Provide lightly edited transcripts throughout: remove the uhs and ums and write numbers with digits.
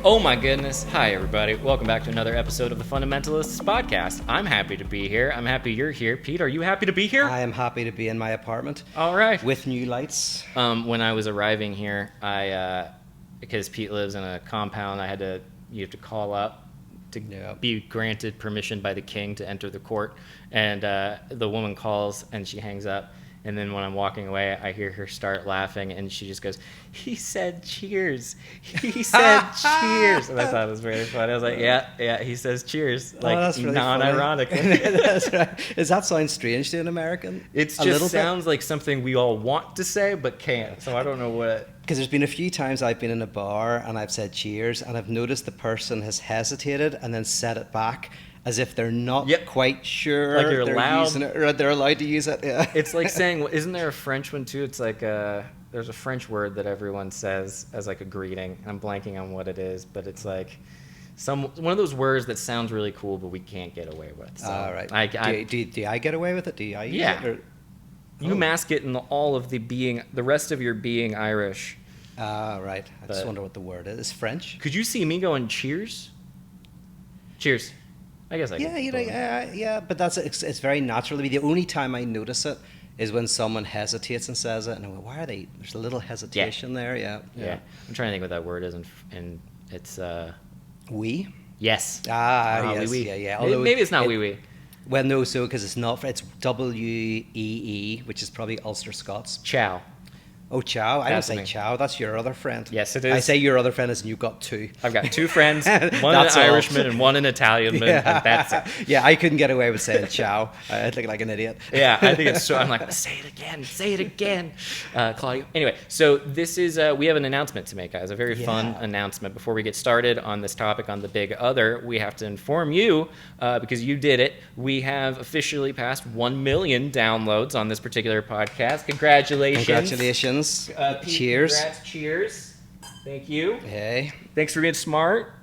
Oh my goodness. Hi, everybody. Welcome back to another episode of the Fundamentalists podcast. I'm happy to be here. I'm happy you're here. Pete, are you happy to be here? I am happy to be in my apartment. All right. With new lights. When I was arriving here, because Pete lives in a compound, you have to call up to be granted permission by the king to enter the court. And the woman calls and she hangs up. And then when I'm walking away, I hear her start laughing, and she just goes, "He said cheers. He said cheers." And I thought it was very funny. I was like, yeah, he says cheers. Like, that's really non-ironically. That's right. Does that sound strange to an American? It just sounds like something we all want to say, but can't. So I don't know what. Because there's been a few times I've been in a bar, and I've said cheers, and I've noticed the person has hesitated and then said it back, as if they're not quite sure like you're they're allowed. Using it, or they're allowed to use it. Yeah. It's like saying, isn't there a French one too? It's like there's a French word that everyone says as like a greeting. I'm blanking on what it is, but it's like one of those words that sounds really cool, but we can't get away with. So all right. Do I get away with it? Do I use it? Or? You mask it in all of the rest of your being Irish. Right. I just wonder what the word is. It's French. Could you see me going cheers? Cheers. I guess I could. Yeah, but it's very natural to me. The only time I notice it is when someone hesitates and says it, and I go, why are they? There's a little hesitation there. Yeah. I'm trying to think what that word is, and it's oui. Yes. Yes. Oui. Yeah. Maybe it's not oui. Well, no, because it's not. It's WEE, which is probably Ulster Scots. Ciao. Oh, ciao. I don't say ciao. That's your other friend. Yes, it is. I say your other friend is, and you've got two. I've got two friends, one an Irishman and one an Italianman, and that's it. Yeah, I couldn't get away with saying ciao. I look like an idiot. Yeah, I think it's so. I'm like, say it again, Claudio. Anyway, so this is, we have an announcement to make, guys, a very fun announcement. Before we get started on this topic on the Big Other, we have to inform you, because you did it, we have officially passed 1 million downloads on this particular podcast. Congratulations. Pete, cheers. Congrats, cheers. Thank you. Hey. Thanks for being smart.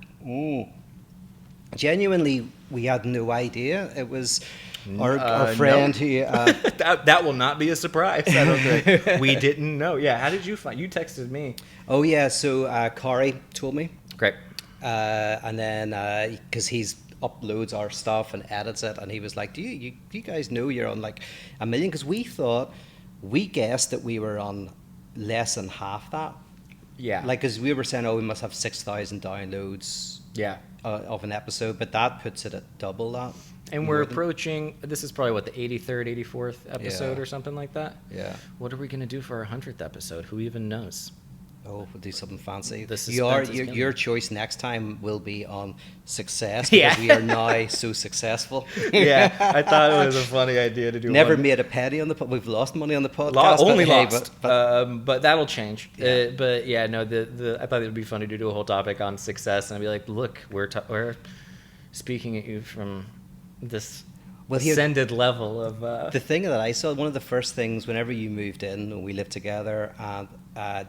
Genuinely, we had no idea. It was our friend who... that will not be a surprise, I don't think. We didn't know. Yeah, how did you find... You texted me. Oh, yeah, so Corey told me. Great. And then, because he's uploads our stuff and edits it, and he was like, do you guys know you're on like 1 million? Because we guessed that we were on less than half that. Yeah. Like, because we were saying, we must have 6,000 downloads of an episode, but that puts it at double that. And we're approaching, this is probably, the 83rd, 84th episode or something like that? Yeah. What are we going to do for our 100th episode? Who even knows? Oh, we'll do something fancy. Your choice next time will be on success, because we are now so successful. Yeah, I thought it was a funny idea to do. Never made a penny on the podcast. We've lost money on the podcast. Only lost, but that'll change. Yeah. I thought it would be funny to do a whole topic on success, and I'd be like, look, we're speaking at you from this ascended level of... The thing that I saw, one of the first things, whenever you moved in, and we lived together,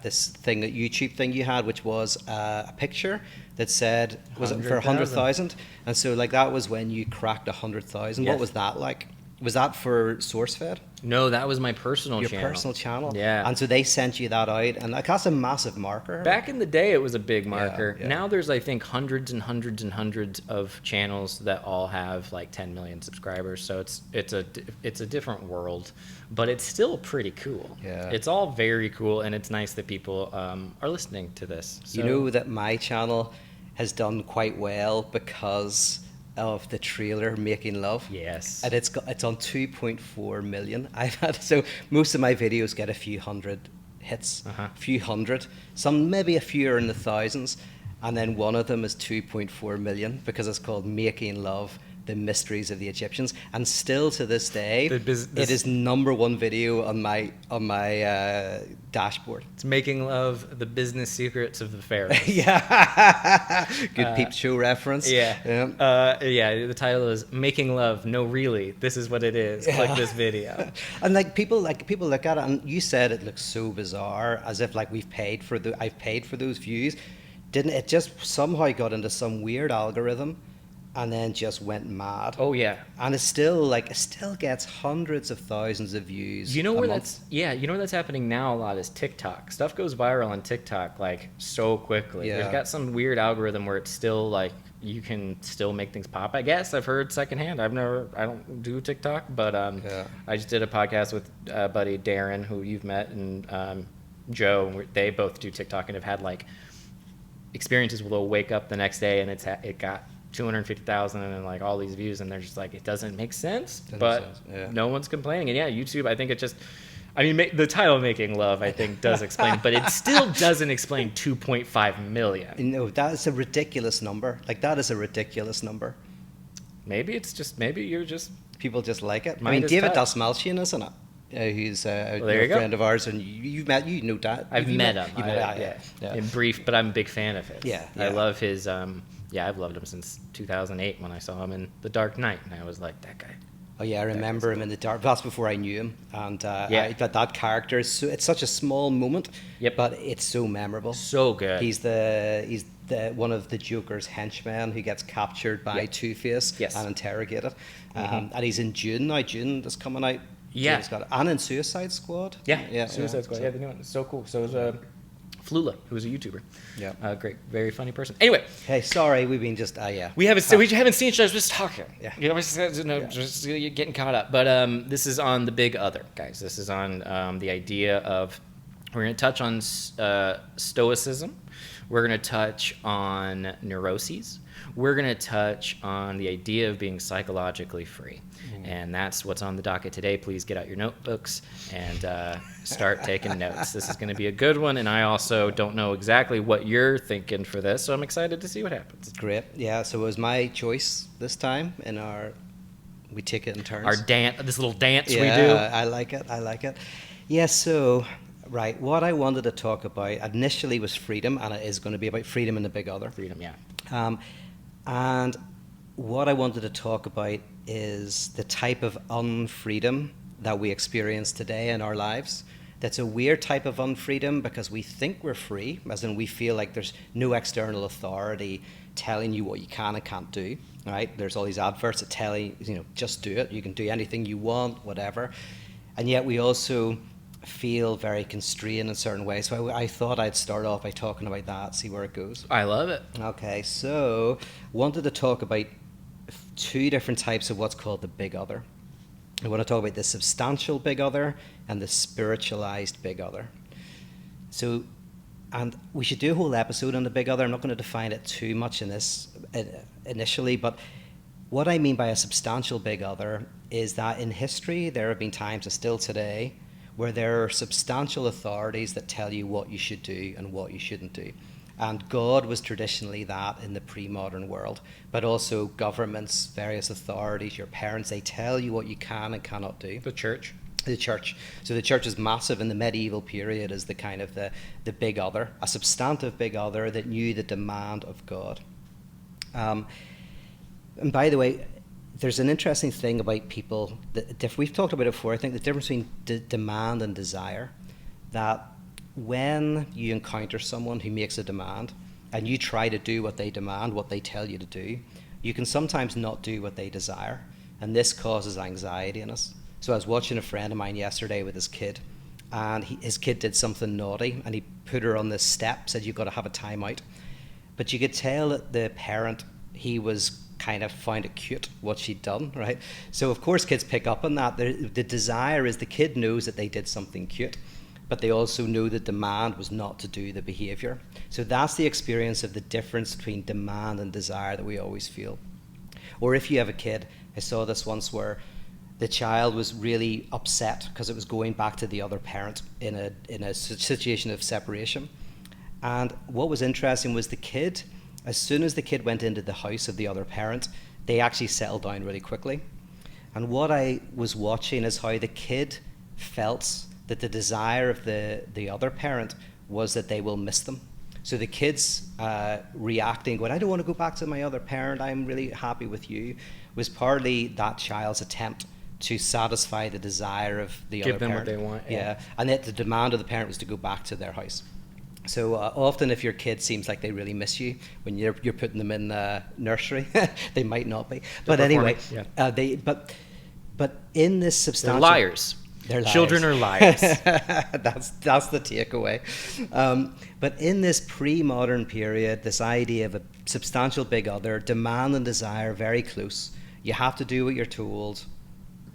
this thing, that YouTube thing you had, which was a picture that said, was it for 100,000? And so, like, that was when you cracked 100,000. Yes. What was that like? Was that for SourceFed? No, that was my personal channel. Your personal channel? Yeah. And so they sent you that out, and that's a massive marker. Back in the day, it was a big marker. Yeah. Now there's, I think, hundreds and hundreds and hundreds of channels that all have like 10 million subscribers. So it's a different world, but it's still pretty cool. Yeah. It's all very cool, and it's nice that people are listening to this. So. You know that my channel has done quite well because of the trailer Making Love. Yes. And it's on 2.4 million. So most of my videos get a few hundred hits, a few hundred. Some, maybe a few are in the thousands. And then one of them is 2.4 million because it's called Making Love: The Mysteries of the Egyptians. And still to this day, it is #1 video on my dashboard. It's Making Love: The Business Secrets of the Pharaohs. Yeah. Good Peep Show reference. Yeah. The title is Making Love. No, really, this is what it is. Click this video. And people look at it, and you said it looks so bizarre, as if like I've paid for those views. Didn't it? Just somehow got into some weird algorithm, and then just went mad. Oh yeah. And it still gets hundreds of thousands of views. You know where that's happening now a lot is TikTok. Stuff goes viral on TikTok like so quickly. Yeah. There's got some weird algorithm where it's still like you can still make things pop. I guess I've heard secondhand. I don't do TikTok, but I just did a podcast with buddy Darren, who you've met, and Joe. And they both do TikTok and have had like experiences where they'll wake up the next day and it got 250,000 and like all these views, and they're just like, it doesn't make sense, no one's complaining. And yeah, YouTube, I think it just, I mean, the title "Making Love" I think does explain, but it still doesn't explain 2.5 million. No, that is a ridiculous number. Like, that is a ridiculous number. Maybe you're just people just like it. I mean, David Dasmalchian, isn't it? He's a friend of ours, and you know that. I've met him. Yeah. In brief, but I'm a big fan of his. Yeah. I love his. I've loved him since 2008 when I saw him in The Dark Knight, and I was like, that guy. Oh yeah, I remember him in The Dark. That's before I knew him, and that character is it's such a small moment, but it's so memorable. So good. He's the one of the Joker's henchmen who gets captured by Two-Face and interrogated, and he's in June now. June is coming out. Yeah, and in Suicide Squad. Suicide Squad. Yeah, the new one. It's so cool. So it was Flula, who was a YouTuber. Yeah, great, very funny person. Anyway, hey, sorry, we've been just we haven't seen each other, just talking. Yeah, just getting caught up. But this is on the big other, guys. This is on the idea of we're going to touch on stoicism. We're going to touch on neuroses. We're going to touch on the idea of being psychologically free. And that's what's on the docket today. Please get out your notebooks and start taking notes. This is going to be a good one, and I also don't know exactly what you're thinking for this, so I'm excited to see what happens. Great. Yeah, so it was my choice this time we take it in turns. This little dance we do. Yeah, I like it. Yeah, so, right, what I wanted to talk about initially was freedom, and it is going to be about freedom and the big other. Freedom, yeah. And what I wanted to talk about is the type of unfreedom that we experience today in our lives. That's a weird type of unfreedom because we think we're free, as in we feel like there's no external authority telling you what you can and can't do, right? There's all these adverts that tell you, just do it. You can do anything you want, whatever. And yet we also feel very constrained in certain ways. So I thought I'd start off by talking about that, see where it goes. I love it. Okay, so wanted to talk about two different types of what's called the big other. I want to talk about the substantial big other and the spiritualized big other. So, and we should do a whole episode on the big other. I'm not going to define it too much in this initially, but what I mean by a substantial big other is that in history there have been times, and still today, where there are substantial authorities that tell you what you should do and what you shouldn't do. And God was traditionally that in the pre-modern world, but also governments, various authorities, your parents, they tell you what you can and cannot do. The church. So the church is massive in the medieval period as the kind of the big other, a substantive big other that knew the demand of God. And by the way, there's an interesting thing about people, we've talked about it before, I think the difference between demand and desire, that when you encounter someone who makes a demand and you try to do what they demand, what they tell you to do, you can sometimes not do what they desire, and this causes anxiety in us. So I was watching a friend of mine yesterday with his kid, and his kid did something naughty, and he put her on this step, said, you've got to have a timeout. But you could tell that the parent, he was kind of found it cute what she'd done, right? So of course kids pick up on that. The desire is the kid knows that they did something cute, but they also know the demand was not to do the behavior. So that's the experience of the difference between demand and desire that we always feel. Or if you have a kid, I saw this once where the child was really upset because it was going back to the other parent in a situation of separation. And what was interesting was the kid, as soon as the kid went into the house of the other parent, they actually settled down really quickly. And what I was watching is how the kid felt that the desire of the other parent was that they will miss them. So the kid's reacting, going, I don't want to go back to my other parent, I'm really happy with you, was partly that child's attempt to satisfy the desire of the other parent. Give them what they want. Yeah, and that the demand of the parent was to go back to their house. So often if your kid seems like they really miss you when you're putting them in nursery, they might not be. But anyway, but in this substantial... They're liars. They're liars. Children are liars. That's the takeaway. But in this pre-modern period, this idea of a substantial big other, demand and desire very close. You have to do what you're told,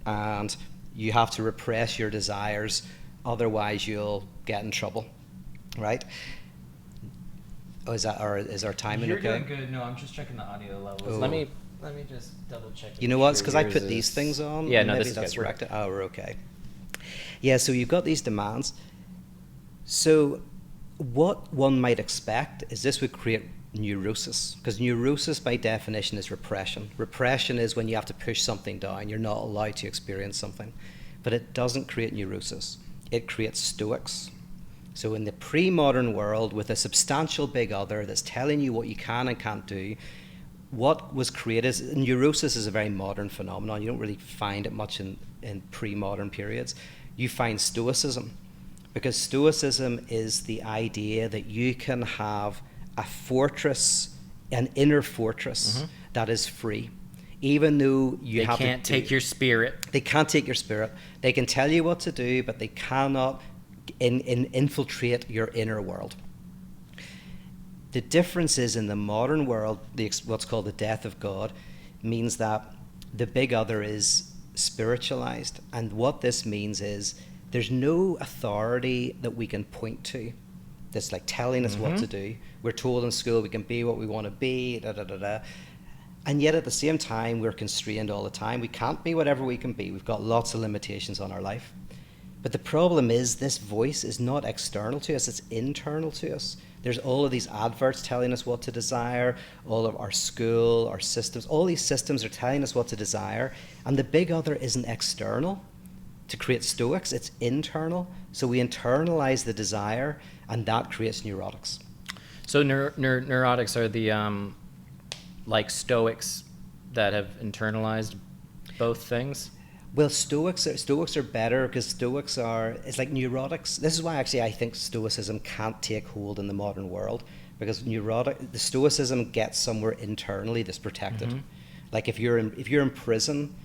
and you have to repress your desires, otherwise you'll get in trouble. Right? Oh, is our timing okay? You're doing good. No, I'm just checking the audio levels. Oh. Let me just double check. You know what? It's because I put these things on. Yeah, no, maybe this is that's good. correct. Oh, we're okay. Yeah, so you've got these demands. So what one might expect is this would create neurosis, because neurosis by definition is repression. Repression is when you have to push something down. You're not allowed to experience something. But it doesn't create neurosis. It creates stoics. So in the pre-modern world, with a substantial big other that's telling you what you can and can't do, what was created... Neurosis is a very modern phenomenon. You don't really find it much in pre-modern periods. You find stoicism, because stoicism is the idea that you can have a fortress, an inner fortress that is free. Even though they can't take your spirit. They can't take your spirit. They can tell you what to do, but they cannot infiltrate your inner world. The difference is, in the modern world, what's called the death of God means that the big other is spiritualized. And what this means is there's no authority that we can point to that's like telling us what to do. We're told in school we can be what we want to be, and yet at the same time we're constrained all the time. We can't be whatever we can be. We've got lots of limitations on our life. But the problem is, this voice is not external to us, it's internal to us. There's all of these adverts telling us what to desire, all of our school, our systems, all these systems are telling us what to desire, and the big other isn't external to create stoics, it's internal. So we internalize the desire, and that creates neurotics. So neurotics are the like stoics that have internalized both things? Well, Stoics are better, because it's like neurotics. This is why actually I think Stoicism can't take hold in the modern world, because the Stoicism gets somewhere internally that's protected. Like if you're in prison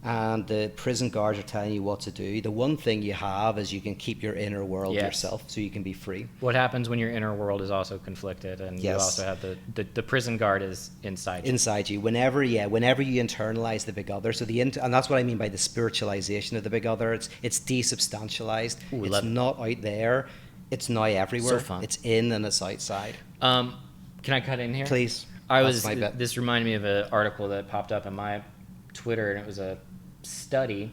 and the prison guards are telling you what to do, the one thing you have is you can keep your inner world yourself, so you can be free. What happens when your inner world is also conflicted, and you also have the prison guard is inside you? Inside you. Whenever you internalize the big other, so and that's what I mean by the spiritualization of the big other. It's desubstantialized. It's not out there. It's now everywhere. So fun. It's in and it's outside. Can I cut in here? Please. This reminded me of an article that popped up on my Twitter, and it was a study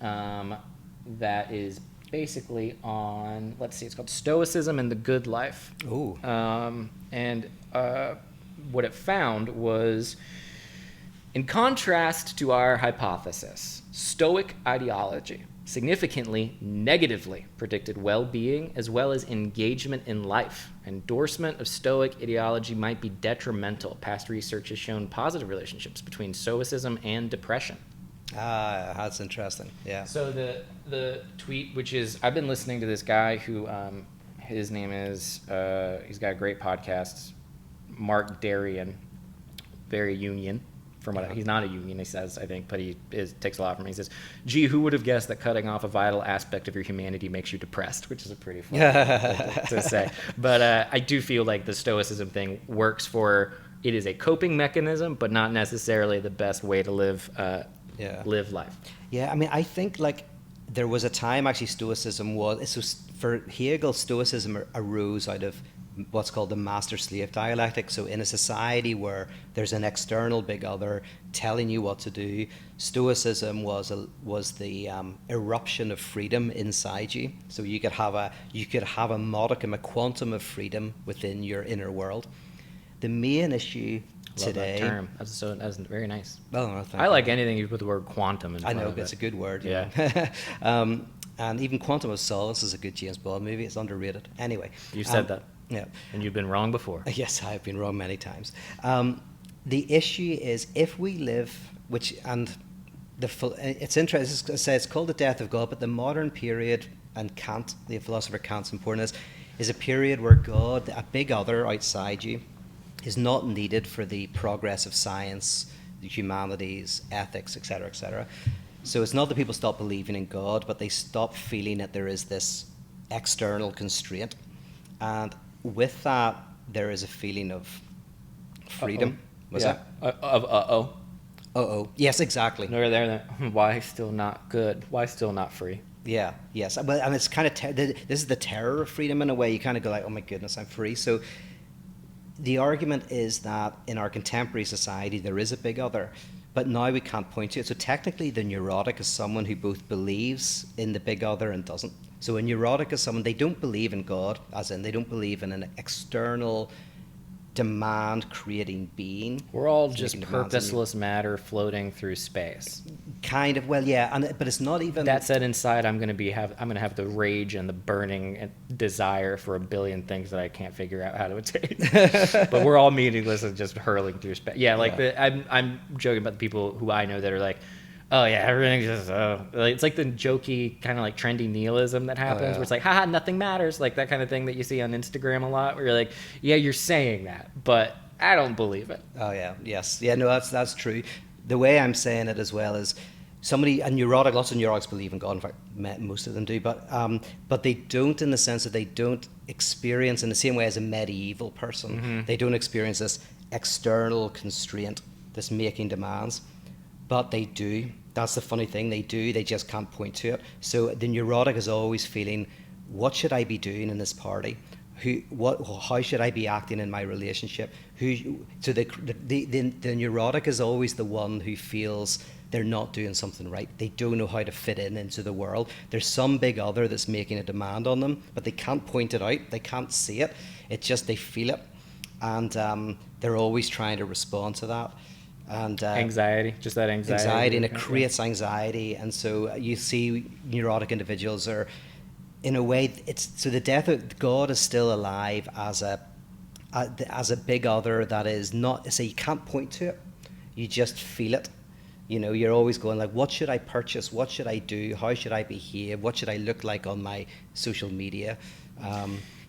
that is basically on, it's called Stoicism and the Good Life. Ooh. And what it found was, in contrast to our hypothesis, Stoic ideology significantly negatively predicted well-being as well as engagement in life. Endorsement of Stoic ideology might be detrimental. Past research has shown positive relationships between Stoicism and depression. Ah, that's interesting. Yeah. So the tweet, which is, I've been listening to this guy who, his name is, he's got a great podcast, Mark Darien, very Jungian. He's not a Jungian, he says, I think, but he takes a lot from it. He says, gee, who would have guessed that cutting off a vital aspect of your humanity makes you depressed? Which is a pretty fun thing to say. But I do feel like the Stoicism thing works it is a coping mechanism, but not necessarily the best way to live life. Yeah, I mean, I think like there was a time actually Stoicism for Hegel, Stoicism arose out of what's called the master-slave dialectic. So in a society where there's an external big other telling you what to do, Stoicism was the eruption of freedom inside you. So you could have a modicum, a quantum of freedom within your inner world. The main issue today. Love that term. That's very nice. Oh, no, I like anything you put the word quantum in front I know, of but it's a good word. Yeah. And even Quantum of Solace is a good James Bond movie. It's underrated. Anyway. You said that. Yeah. And you've been wrong before. Yes, I've been wrong many times. The issue is, if we live, it's interesting, it's called the death of God, but the modern period, and Kant, the philosopher Kant's important, is is a period where God, a big other outside you, is not needed for the progress of science, the humanities, ethics, etc., etc. So it's not that people stop believing in God, but they stop feeling that there is this external constraint. And with that, there is a feeling of freedom. Uh-oh. Was yeah. that? Of uh-oh. Uh-oh. Yes, exactly. No, there. Why still not good? Why still not free? Yeah, yes. But, and it's kind of, this is the terror of freedom in a way. You kind of go like, oh my goodness, I'm free. So the argument is that in our contemporary society, there is a big other, but now we can't point to it. So technically, the neurotic is someone who both believes in the big other and doesn't. So a neurotic is someone, they don't believe in God, as in they don't believe in an external demand-creating being. We're all just purposeless matter floating through space. Kind of, well, yeah, but it's not even. That said, inside, I'm gonna have the rage and the burning desire for a billion things that I can't figure out how to attain. But we're all meaningless and just hurling through space. Yeah, like I'm joking about the people who I know that are like, oh yeah, everything's just it's like the jokey kind of like trendy nihilism that happens, where it's like, haha, nothing matters, like that kind of thing that you see on Instagram a lot, where you're like, yeah, you're saying that, but I don't believe it. Oh yeah, yes, yeah, no, that's true. The way I'm saying it as well is a neurotic, lots of neurotics believe in God. In fact, most of them do, but they don't in the sense that they don't experience in the same way as a medieval person. Mm-hmm. They don't experience this external constraint, this making demands. But they do. That's the funny thing. They do. They just can't point to it. So the neurotic is always feeling, what should I be doing in this party? How should I be acting in my relationship? So the neurotic is always the one who feels they're not doing something right. They don't know how to fit into the world. There's some big other that's making a demand on them, but they can't point it out. They can't see it. It's just they feel it. And they're always trying to respond to that. And anxiety, just that anxiety, and it creates anxiety. And so you see neurotic individuals are, in a way, so the death of God is still alive as a big other that is not, so you can't point to it, you just feel it. You know, you're always going like, what should I purchase, what should I do, how should I behave, what should I look like on my social media.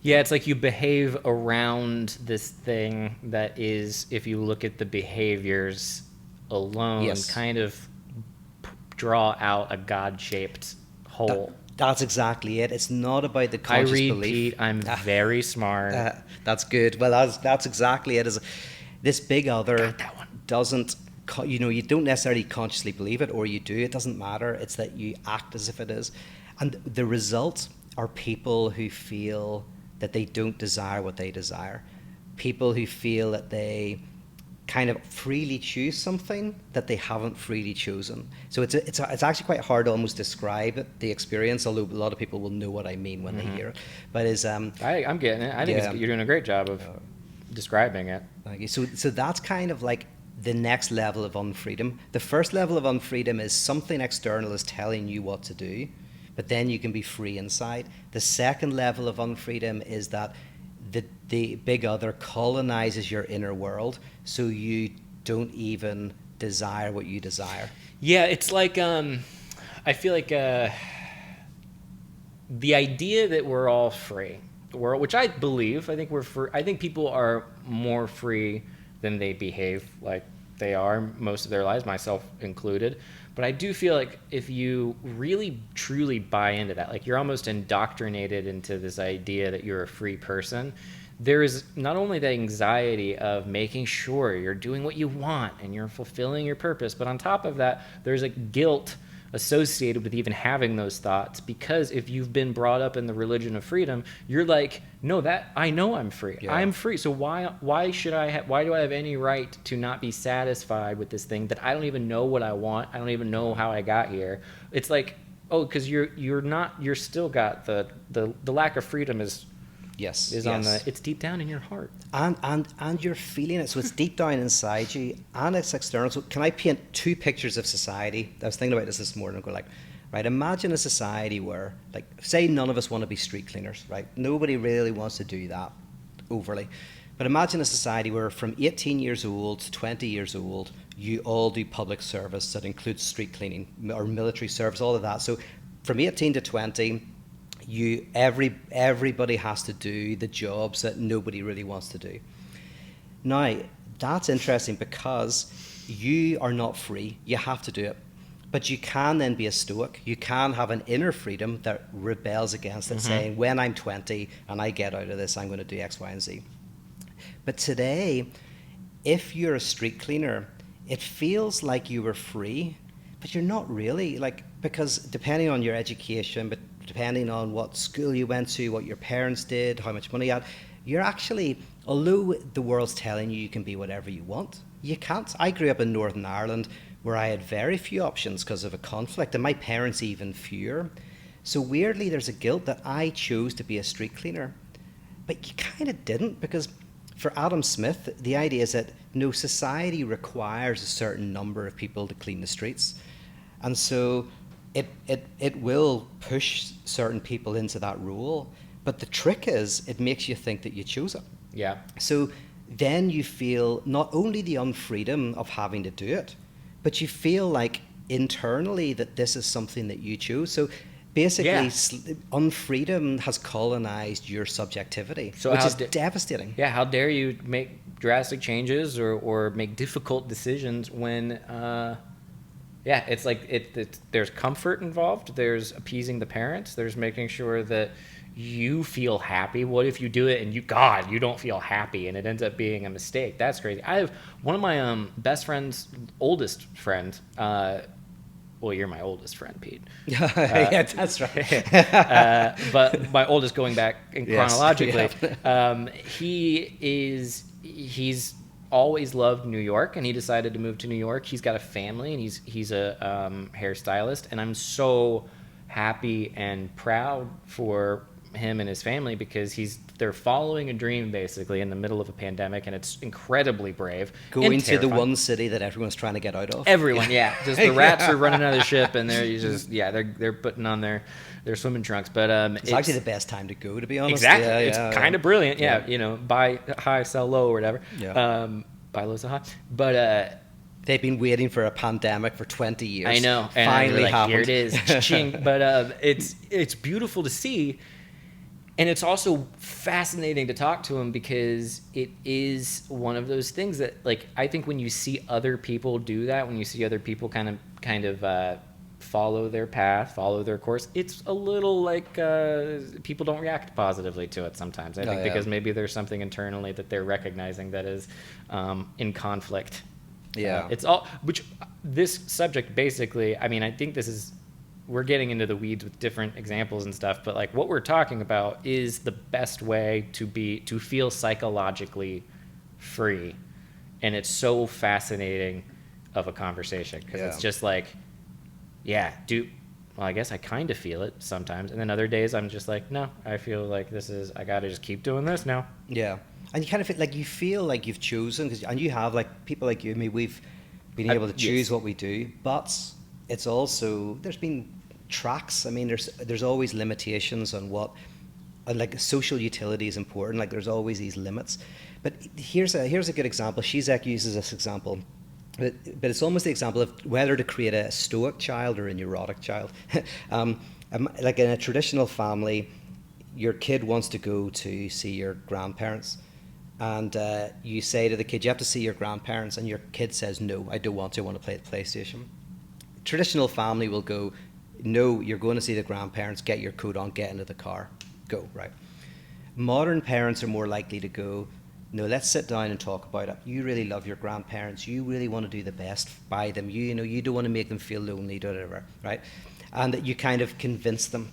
Yeah, it's like you behave around this thing that is, if you look at the behaviors alone, kind of draw out a God-shaped whole. That's exactly it. It's not about the conscious belief. I repeat, I'm very smart. That's good. Well, that's exactly it. This big other doesn't, you don't necessarily consciously believe it, or you do. It doesn't matter. It's that you act as if it is. And the result are people who feel that they don't desire what they desire. People who feel that they kind of freely choose something that they haven't freely chosen. So it's actually quite hard to almost describe it, the experience, although a lot of people will know what I mean when they hear it. But I'm getting it. I think you're doing a great job of describing it. Okay, so that's kind of like the next level of unfreedom. The first level of unfreedom is something external is telling you what to do, but then you can be free inside. The second level of unfreedom is that the big other colonizes your inner world, so you don't even desire what you desire. Yeah, it's like, I feel like the idea that we're all free, which I believe, I think we're free. I think people are more free than they behave like they are most of their lives, myself included. But I do feel like if you really truly buy into that, like you're almost indoctrinated into this idea that you're a free person, there is not only the anxiety of making sure you're doing what you want and you're fulfilling your purpose, but on top of that, there's a guilt associated with even having those thoughts, because if you've been brought up in the religion of freedom, you're like, no, that I know I'm free. Yeah. I'm free. So why do I have any right to not be satisfied with this thing that I don't even know what I want? I don't even know how I got here. It's like, oh, because you're still got the lack of freedom is on it's deep down in your heart. And you're feeling it. So it's deep down inside you and it's external. So can I paint two pictures of society? I was thinking about this morning. I go like, right, imagine a society where, like, say none of us want to be street cleaners, right? Nobody really wants to do that overly. But imagine a society where from 18 years old to 20 years old, you all do public service that includes street cleaning or military service, all of that. So from 18 to 20, everybody has to do the jobs that nobody really wants to do. Now, that's interesting because you are not free. You have to do it. But you can then be a stoic. You can have an inner freedom that rebels against it, saying, when I'm 20 and I get out of this, I'm going to do X, Y, and Z. But today, if you're a street cleaner, it feels like you were free, but you're not really. Like, because depending on your education, but depending on what school you went to, what your parents did, how much money you had, you're actually, although the world's telling you can be whatever you want, you can't. I grew up in Northern Ireland where I had very few options because of a conflict, and my parents even fewer. So weirdly, there's a guilt that I chose to be a street cleaner. But you kind of didn't, because for Adam Smith, the idea is that no, society requires a certain number of people to clean the streets. And so it will push certain people into that role. But the trick is, it makes you think that you chose it. Yeah. So then you feel not only the unfreedom of having to do it, but you feel like internally that this is something that you chose. So basically, unfreedom has colonized your subjectivity, which is devastating. Yeah, how dare you make drastic changes or make difficult decisions when, it's like there's comfort involved, there's appeasing the parents, there's making sure that you feel happy. What if you do it and you don't feel happy and it ends up being a mistake? That's crazy. I have one of my best friends, oldest friend. Well, you're my oldest friend, Pete. Yeah, that's right. But my oldest, going back chronologically, he's always loved New York, and he decided to move to New York. He's got a family, and he's a hairstylist, and I'm so happy and proud for him and his family because they're following a dream basically in the middle of a pandemic, and it's incredibly brave. Going to the one city that everyone's trying to get out of. Everyone, just the rats are running out of the ship, and they're putting on their swimming trunks. But it's actually the best time to go, to be honest. Exactly, it's kind of brilliant. Yeah, buy high, sell low, or whatever. Yeah. Buy low, sell high. But they've been waiting for a pandemic for 20 years. I know. And finally happened. Here it is. Cha-ching. But it's beautiful to see. And it's also fascinating to talk to him because it is one of those things that, like, I think when you see other people do that, when you see other people kind of follow their path, follow their course, it's a little like people don't react positively to it sometimes. I think because maybe there's something internally that they're recognizing that is in conflict. Yeah. Which this subject basically, I mean, I think we're getting into the weeds with different examples and stuff, but like what we're talking about is the best way to feel psychologically free. And it's so fascinating of a conversation because it's just like, well, I guess I kind of feel it sometimes. And then other days I'm just like, no, I feel like I got to just keep doing this now. Yeah. And you kind of feel like you've chosen, and you have, like, people like you and me, we've been able to choose what we do, but it's also, there's been tracks. I mean, there's always limitations on what, and like social utility is important. Like there's always these limits. But here's a good example. Shizek uses this example, but it's almost the example of whether to create a stoic child or a neurotic child. Like in a traditional family, your kid wants to go to see your grandparents. And you say to the kid, you have to see your grandparents, and your kid says, no, I don't want to. I want to play the PlayStation. Traditional family will go, no, you're going to see the grandparents, get your coat on, get into the car, go, right? Modern parents are more likely to go, no, let's sit down and talk about it. You really love your grandparents. You really want to do the best by them. You don't want to make them feel lonely, whatever, right? And that you kind of convince them.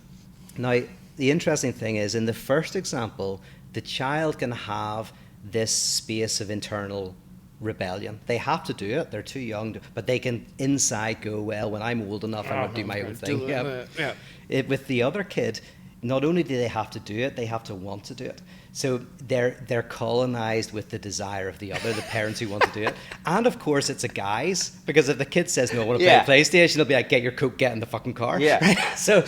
Now, the interesting thing is, in the first example, the child can have this space of internal rebellion. They have to do it. They're too young, but they can inside go, well, when I'm old enough, I'm going to do my own thing. With the other kid, not only do they have to do it, they have to want to do it. So they're colonized with the desire of the other, the parents who want to do it. And of course, it's a guy's, because if the kid says, no, I want to play a PlayStation, it'll be like, get your coat, get in the fucking car. Yeah. Right? So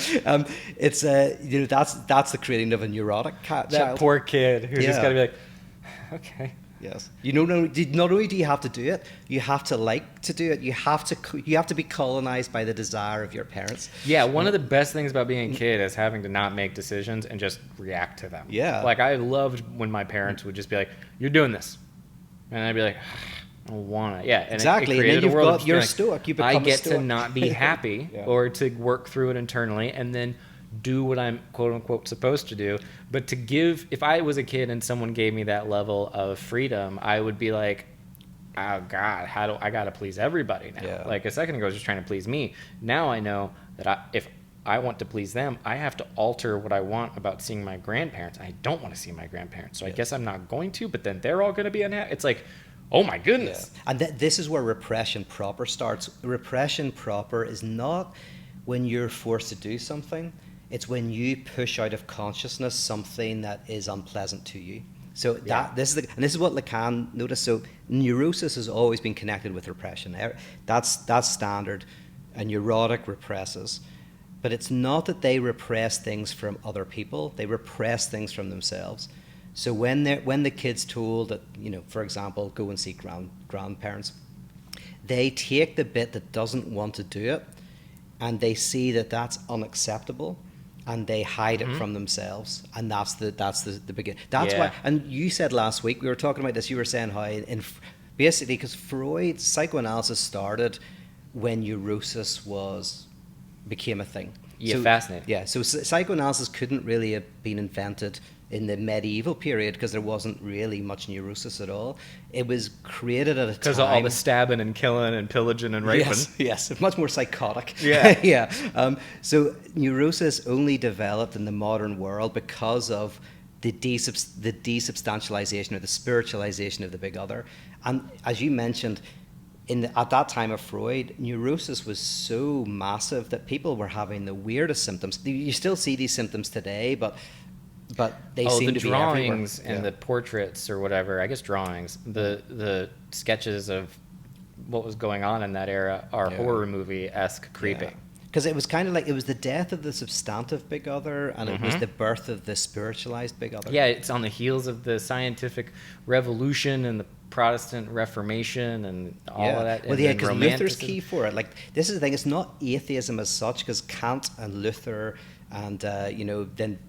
it's that's the creating of a neurotic child. That poor kid who's just got to be like, okay. Yes. Not only do you have to do it, you have to like to do it. You have to be colonized by the desire of your parents. Yeah, one of the best things about being a kid is having to not make decisions and just react to them. Yeah. Like, I loved when my parents would just be like, "You're doing this," and I'd be like, "I don't want to." Yeah, and exactly. It and then you've got your stoic. You become I get a stoic. to not be happy or to work through it internally, and then do what I'm quote unquote supposed to do. But to give, if I was a kid and someone gave me that level of freedom, I would be like, oh God, I gotta please everybody now. Yeah. Like a second ago I was just trying to please me. Now I know that if I want to please them, I have to alter what I want about seeing my grandparents. I don't want to see my grandparents, so I guess I'm not going to, but then they're all going to be unhappy. It's like, oh my goodness. Yeah. And this is where repression proper starts. Repression proper is not when you're forced to do something. It's when you push out of consciousness something that is unpleasant to you. So this is what Lacan noticed. So neurosis has always been connected with repression. That's standard. A neurotic represses, but it's not that they repress things from other people. They repress things from themselves. So when the kid's told that, for example, go and see grandparents, they take the bit that doesn't want to do it, and they see that that's unacceptable. And they hide it from themselves, and that's the beginning. That's why. And you said last week we were talking about this. You were saying how, basically, because Freud's psychoanalysis started when neurosis became a thing. Yeah, fascinating. Yeah, so psychoanalysis couldn't really have been invented in the medieval period because there wasn't really much neurosis at all. It was created at a time because of all the stabbing and killing and pillaging and raping. Yes, much more psychotic. Yeah, yeah. So neurosis only developed in the modern world because of the desubstantialization or the spiritualization of the big other. And as you mentioned, at that time of Freud, neurosis was so massive that people were having the weirdest symptoms. You still see these symptoms today, but they seem to be everywhere. The drawings and the portraits or whatever, I guess drawings, the sketches of what was going on in that era are horror movie-esque creepy. Because it was kind of like, it was the death of the substantive big other, and it was the birth of the spiritualized big other. Yeah, it's on the heels of the scientific revolution and the Protestant Reformation and all of that. Well, because Luther's key for it. Like, this is the thing, it's not atheism as such, because Kant and Luther and, then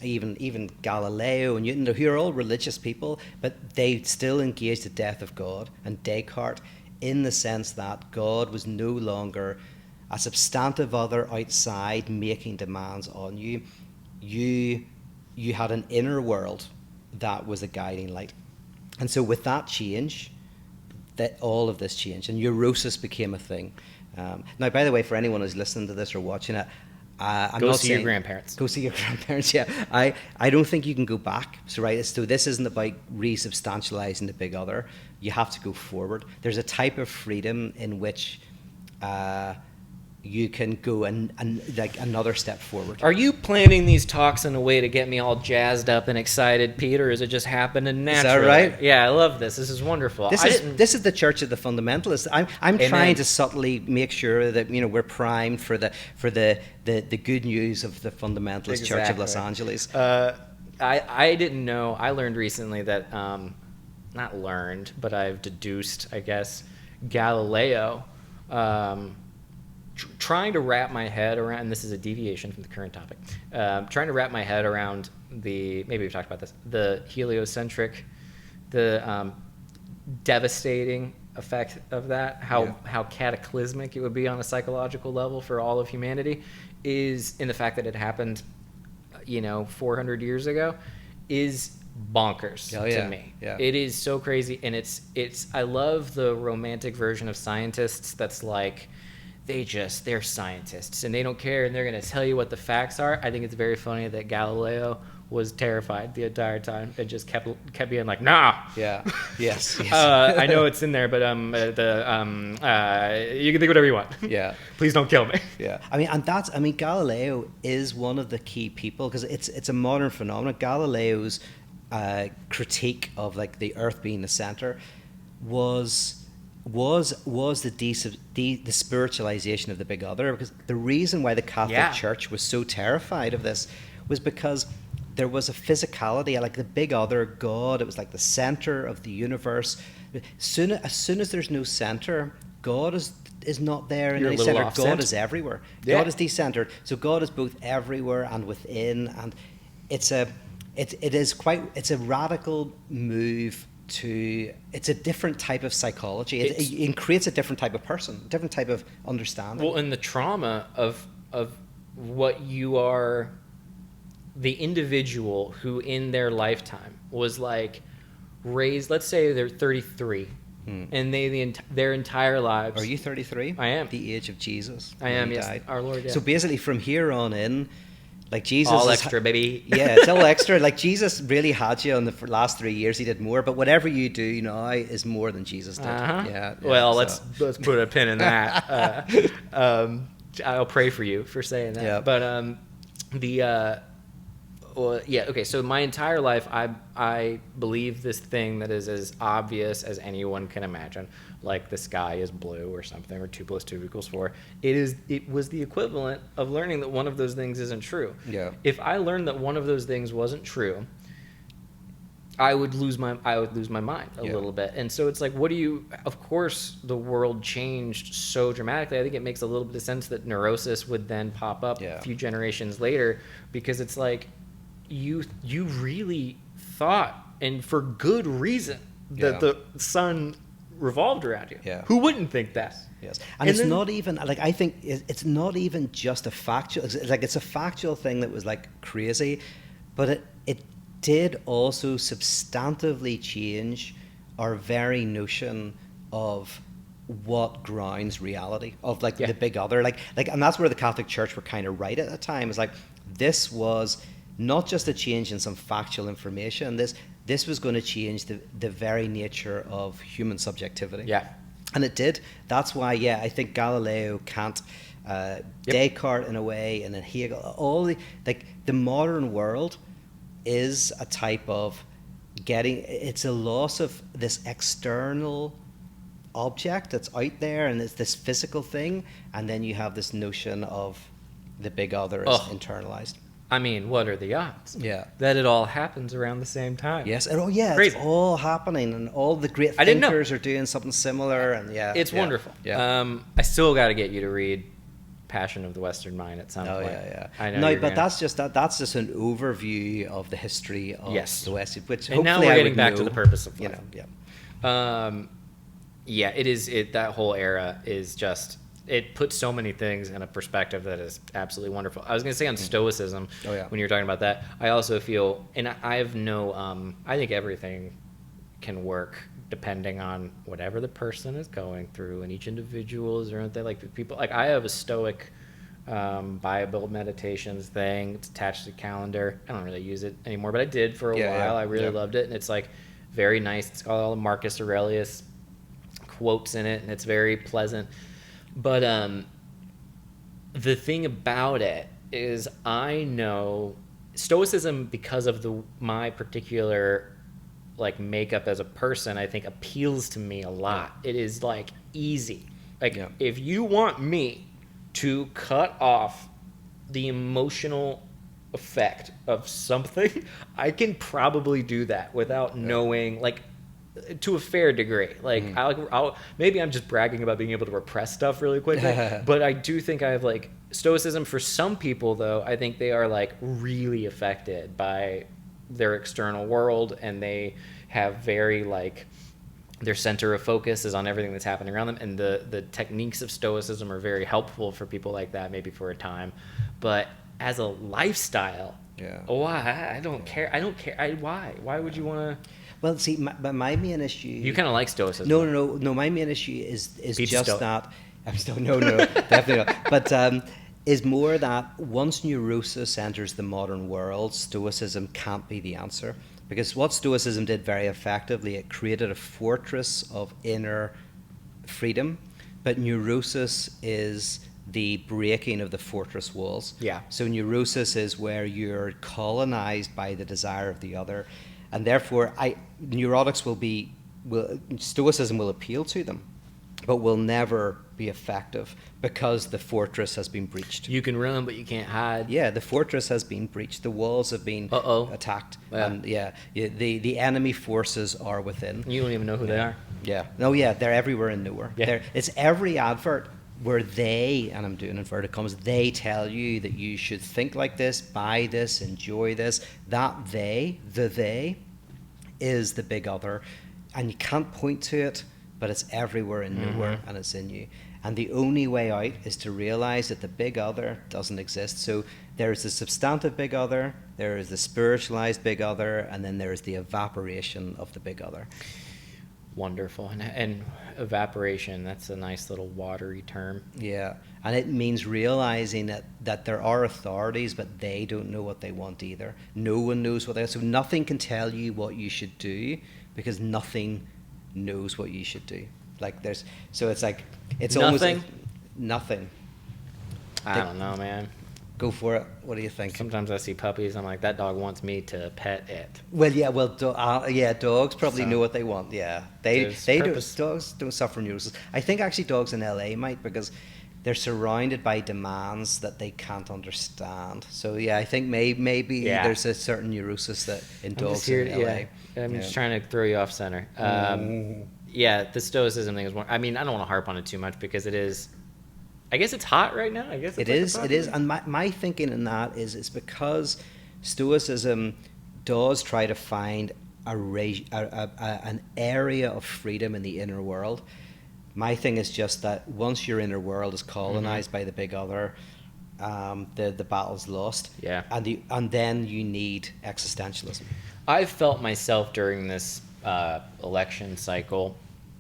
even Galileo and Newton, who are all religious people, but they still engaged the death of God, and Descartes, in the sense that God was no longer a substantive other outside making demands on you. You had an inner world that was a guiding light. And so with that change, that all of this changed, and neurosis became a thing. Now, by the way, for anyone who's listening to this or watching it, go see your grandparents. Go see your grandparents. Yeah, I don't think you can go back. So this isn't about resubstantializing the big other. You have to go forward. There's a type of freedom in which you can go and like another step forward. Are you planning these talks in a way to get me all jazzed up and excited, Pete, or is it just happening naturally? Is that right? Yeah, I love this. This is wonderful. This is the Church of the Fundamentalists. I'm trying to subtly make sure that we're primed for the good news of the Fundamentalist Church of Los Angeles. I didn't know. I learned recently that not learned, but I've deduced, I guess, Galileo. Trying to wrap my head around, and this is a deviation from the current topic, trying to wrap my head around maybe we've talked about this, the heliocentric, the devastating effect of that, how cataclysmic it would be on a psychological level for all of humanity, is in the fact that it happened, 400 years ago, is bonkers to me. Yeah. It is so crazy, and it's I love the romantic version of scientists that's like, they're scientists and they don't care and they're going to tell you what the facts are. I think it's very funny that Galileo was terrified the entire time and just kept being like, nah. Yeah. Yes. I know it's in there, but you can think whatever you want. Yeah. Please don't kill me. Yeah. Galileo is one of the key people because it's a modern phenomenon. Galileo's critique of like the Earth being the center was the spiritualization of the big other, because the reason why the Catholic Church was so terrified of this was because there was a physicality, like the big other, God. It was like the center of the universe. As soon as there's no center, God is not there in any center. God is everywhere. Yeah. God is decentered. So God is both everywhere and within, and it's a radical move to, it's a different type of psychology. It creates a different type of person, a different type of understanding. Well, and the trauma of what you are, the individual who in their lifetime was like raised, let's say they're 33, and their entire lives. Are you 33? I am. The age of Jesus. I am, yes. Our Lord, yeah. So basically from here on in, like Jesus, all extra, baby. Yeah, it's all extra. Like Jesus really had you on the last 3 years. He did more, but whatever you do now is more than Jesus did. Yeah. Well, so. let's put a pin in that. I'll pray for you for saying that. Yeah. But okay. So my entire life, I believe this thing that is as obvious as anyone can imagine, like the sky is blue or something, or 2 + 2 = 4. It was the equivalent of learning that one of those things isn't true. Yeah. If I learned that one of those things wasn't true, I would lose my mind a little bit. And so it's like, of course the world changed so dramatically. I think it makes a little bit of sense that neurosis would then pop up a few generations later, because it's like, you really thought, and for good reason, that the sun revolved around you. Yeah. Who wouldn't think that? Yes. And it's not even, like, I think it's not even just a factual, like, it's a factual thing that was like crazy, but it did also substantively change our very notion of what grounds reality, of like the big other, like, and that's where the Catholic Church were kind of right at the time. It's like, this was not just a change in some factual information. This was going to change the very nature of human subjectivity. Yeah. And it did. That's why, I think Galileo, Kant, Descartes in a way, and then Hegel, the modern world is a type of it's a loss of this external object that's out there, and it's this physical thing, and then you have this notion of the big other is internalized. I mean, what are the odds? Yeah. That it all happens around the same time. Yes. It's all happening, and all the great thinkers are doing something similar, and it's wonderful. Yeah. I still got to get you to read Passion of the Western Mind at some point. Yeah. I know. That's just an overview of the history of the West, which and hopefully now we're getting back to the purpose of life. It is. That whole era is just. It puts so many things in a perspective that is absolutely wonderful. I was going to say on stoicism, when you were talking about that, I also feel, and I have I think everything can work depending on whatever the person is going through, and each individual is their like people. Like, I have a stoic Bible meditations thing. It's attached to the calendar. I don't really use it anymore, but I did for a while. I really loved it, and it's like very nice. It's got all the Marcus Aurelius quotes in it, and it's very pleasant. But the thing about it is, I know stoicism, because of my particular like makeup as a person, I think appeals to me a lot. It is like easy. Like, if you want me to cut off the emotional effect of something, I can probably do that without knowing, like, to a fair degree. Like, I'll maybe I'm just bragging about being able to repress stuff really quickly, but I do think I have, like, stoicism. For some people, though, I think they are, like, really affected by their external world, and they have very, like, their center of focus is on everything that's happening around them, and the techniques of stoicism are very helpful for people like that, maybe for a time. But as a lifestyle, I don't care. Why would you want to? Well, see, my main issue... You kind of like stoicism. No. My main issue is just that... I'm still... No, definitely not. But is more that once neurosis enters the modern world, stoicism can't be the answer. Because what stoicism did very effectively, it created a fortress of inner freedom. But neurosis is the breaking of the fortress walls. Yeah. So neurosis is where you're colonized by the desire of the other. And therefore, neurotics stoicism will appeal to them. but will never be effective because the fortress has been breached. You can run, but you can't hide. Yeah, the fortress has been breached. The walls have been attacked. Yeah. And the enemy forces are within. You don't even know who they are. Yeah. No, yeah, they're everywhere and nowhere. Yeah. It's every advert where they, and I'm doing inverted commas, they tell you that you should think like this, buy this, enjoy this. That they is the big other. And you can't point to it, but it's everywhere and nowhere, and it's in you. And the only way out is to realize that the big other doesn't exist. So there's the substantive big other, there is the spiritualized big other, and then there's the evaporation of the big other. Wonderful. And evaporation, that's a nice little watery term. Yeah, and it means realizing that there are authorities, but they don't know what they want either. No one knows what they want. So nothing can tell you what you should do because nothing knows what you should do. Like it's nothing? almost nothing. I don't know, man. Go for it. What do you think? Sometimes I see puppies, I'm like, that dog wants me to pet it. Well, yeah, dogs probably know what they want. Yeah, dogs don't suffer neurosis. I think actually dogs in LA might, because they're surrounded by demands that they can't understand. So yeah, I think maybe there's a certain neurosis that in dogs in LA. Yeah. I'm just trying to throw you off center. Yeah, the stoicism thing is one. I mean, I don't want to harp on it too much because it is. I guess it's hot right now. I guess it is. It is, and my thinking in that is it's because stoicism does try to find an area of freedom in the inner world. My thing is just that once your inner world is colonized by the big other, the battle's lost. Yeah, and then you need existentialism. I've felt myself during this election cycle.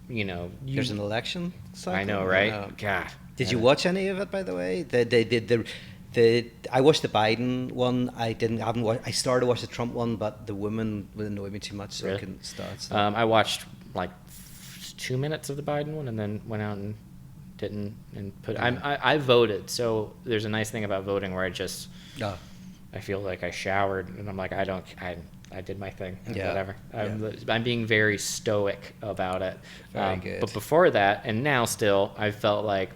There's an election cycle. I know, right? God. Did you watch any of it, by the way? I watched the Biden one. I haven't watched. I started to watch the Trump one, but the woman would annoy me too much, so I couldn't start. So. I watched like 2 minutes of the Biden one, and then went out and didn't put. I voted, so there's a nice thing about voting where I feel like I showered, and I'm like, I did my thing, whatever. I'm being very stoic about it. Very good. But before that, and now still, I felt like,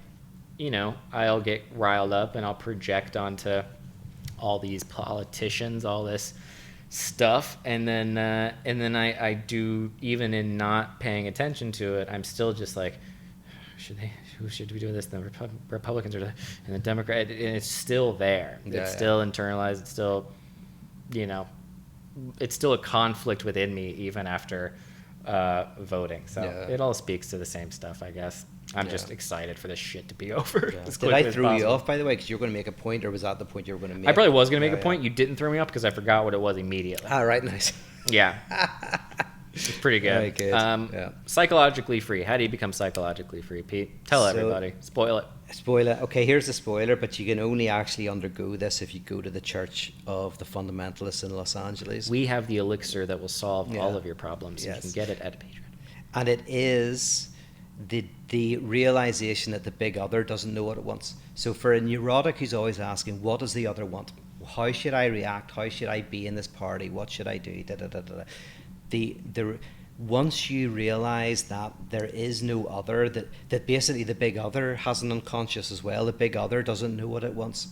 I'll get riled up and I'll project onto all these politicians, all this stuff, and then I do, even in not paying attention to it, I'm still just like, who should be doing this? The Republicans and the Democrats, and it's still there. It's still internalized. It's still, it's still a conflict within me even after voting. So it all speaks to the same stuff, I guess. I'm just excited for this shit to be over. Yeah. Did I throw you off, by the way, because you were going to make a point, or was that the point you were going to make? I probably was going to make a point. You didn't throw me off because I forgot what it was immediately. Ah, right, nice. Yeah. It's pretty good. Very good. Psychologically free. How do you become psychologically free, Pete? Tell everybody. Spoil it. Spoiler. Okay, here's the spoiler, but you can only actually undergo this if you go to the Church of the Fundamentalists in Los Angeles. We have the elixir that will solve all of your problems. Yes. You can get it at Patreon. And it is the realization that the big other doesn't know what it wants. So for a neurotic who's always asking, what does the other want? How should I react? How should I be in this party? What should I do? Once you realize that there is no other, that basically the big other has an unconscious as well, the big other doesn't know what it wants.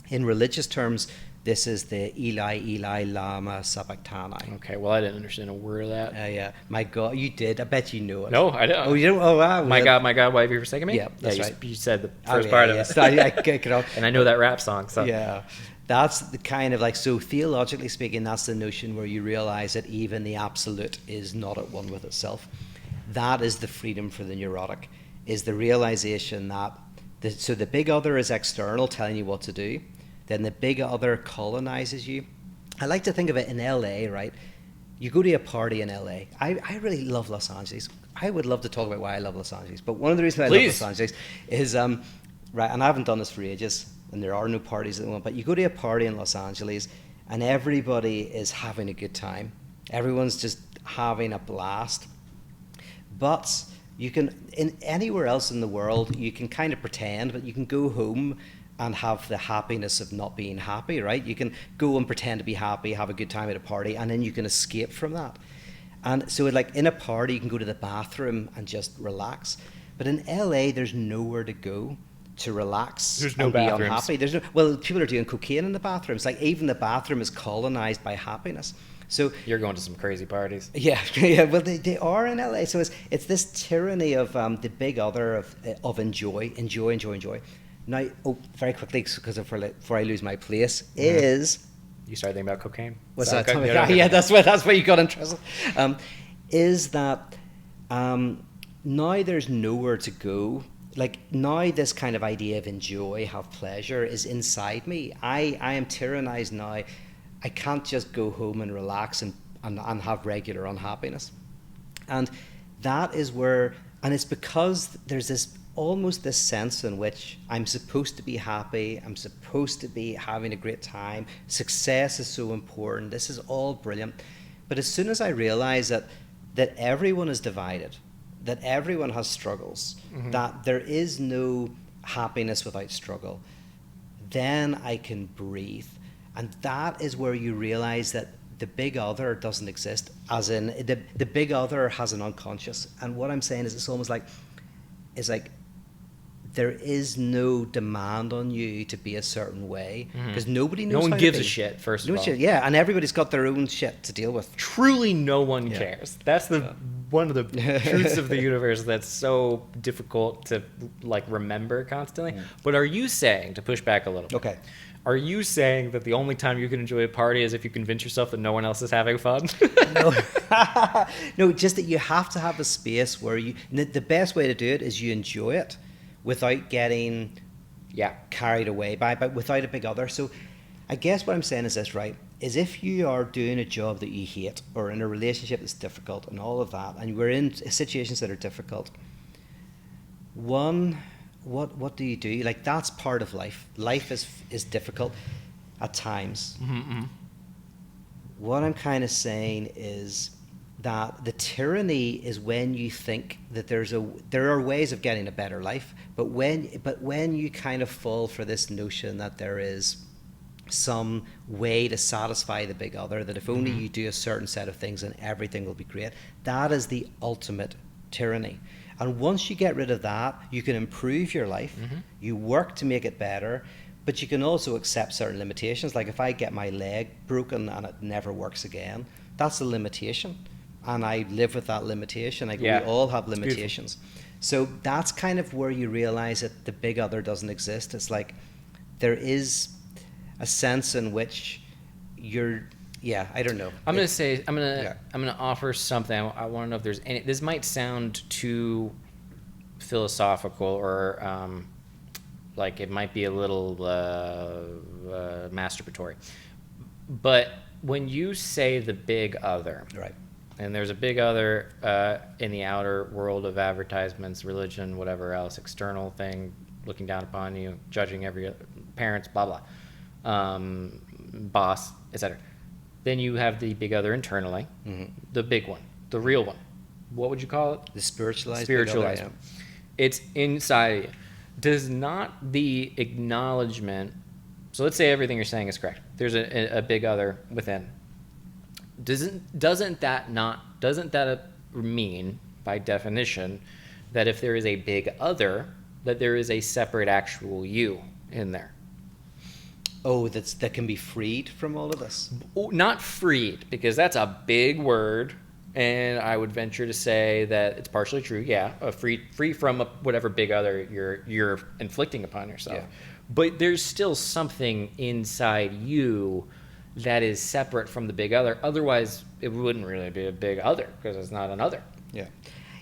In religious terms, this is the Eli Lama Sabachthani. Okay, well, I didn't understand a word of that. Yeah, my God, you did. I bet you knew it. No, I don't. Oh, you don't? Oh, wow. My God, why have you forsaken me? Yeah, that's right. You said the first part of it. I kick it off. And I know that rap song. So. Yeah. That's the kind of so theologically speaking, that's the notion where you realize that even the absolute is not at one with itself. That is the freedom for the neurotic, is the realization that the big other is external, telling you what to do. Then the big other colonizes you. I like to think of it in LA, right? You go to a party in LA. I really love Los Angeles. I would love to talk about why I love Los Angeles, but one of the reasons I love Los Angeles is, right, and I haven't done this for ages, and there are no parties at the moment, but you go to a party in Los Angeles and everybody is having a good time. Everyone's just having a blast. But you can, in anywhere else in the world, you can kind of pretend, but you can go home and have the happiness of not being happy, right? You can go and pretend to be happy, have a good time at a party, and then you can escape from that. And so in a party, you can go to the bathroom and just relax. But in LA, there's nowhere to go to relax There's no and bathrooms. be unhappy. There's no, well, people are doing cocaine in the bathrooms. Like even the bathroom is colonized by happiness. So You're going to some crazy parties. yeah, yeah. Well, they are in LA. So it's this tyranny of the big other of enjoy. Now, very quickly, because before I lose my place, is You started thinking about cocaine? what's Sorry, that? Tell me. yeah, Yeah, that's why you got interested. Is that now there's nowhere to go. Like now, this kind of idea of enjoy, have pleasure, is inside me. I am tyrannized now. I can't just go home and relax and have regular unhappiness. And that is where, and it's because there's this almost this sense in which I'm supposed to be happy, I'm supposed to be having a great time, success is so important, this is all brilliant. But as soon as I realize that everyone is divided, that everyone has struggles, that there is no happiness without struggle, then I can breathe. And that is where you realize that the big other doesn't exist, as in the big other has an unconscious. And what I'm saying is it's almost like, there is no demand on you to be a certain way, because nobody knows. No one how to gives a be. shit, first No of all. shit, yeah, and everybody's got their own shit to deal with. Truly no one cares. That's one of the truths of the universe that's so difficult to like remember constantly. But are you saying, to push back a little bit, Okay. are you saying that the only time you can enjoy a party is if you convince yourself that no one else is having fun? No, no, just that you have to have a space where the best way to do it is you enjoy it without getting carried away but without a big other. So I guess what I'm saying is this, right, is if you are doing a job that you hate or in a relationship that's difficult and all of that, and we're in situations that are difficult, what do you do? Like, that's part of life. Life is difficult at times. What I'm kind of saying is that the tyranny is when you think that there are ways of getting a better life, but when you kind of fall for this notion that there is some way to satisfy the big other, that if only you do a certain set of things then everything will be great, that is the ultimate tyranny. And once you get rid of that, you can improve your life, you work to make it better, but you can also accept certain limitations. Like if I get my leg broken and it never works again, that's a limitation. And I live with that limitation. We all have limitations. So that's kind of where you realize that the big other doesn't exist. It's like there is a sense in which I don't know. I'm gonna offer something. I want to know if there's any. This might sound too philosophical, or like it might be a little masturbatory. But when you say the big other, Right. and there's a big other in the outer world of advertisements, religion, whatever else, external thing, looking down upon you, judging every parents, blah blah, boss, etc. Then you have the big other internally, the big one, the real one. What would you call it? The spiritualized. Spiritualized. Big other, It's inside of you. Does not the acknowledgement, so let's say everything you're saying is correct. There's a big other within. Doesn't that mean, by definition, that if there is a big other, that there is a separate actual you in there? Oh, that can be freed from all of this? Not freed, because that's a big word, and I would venture to say that it's partially true. Yeah, free from whatever big other you're inflicting upon yourself. Yeah. But there's still something inside you that is separate from the big other. Otherwise, it wouldn't really be a big other, because it's not an other. Yeah.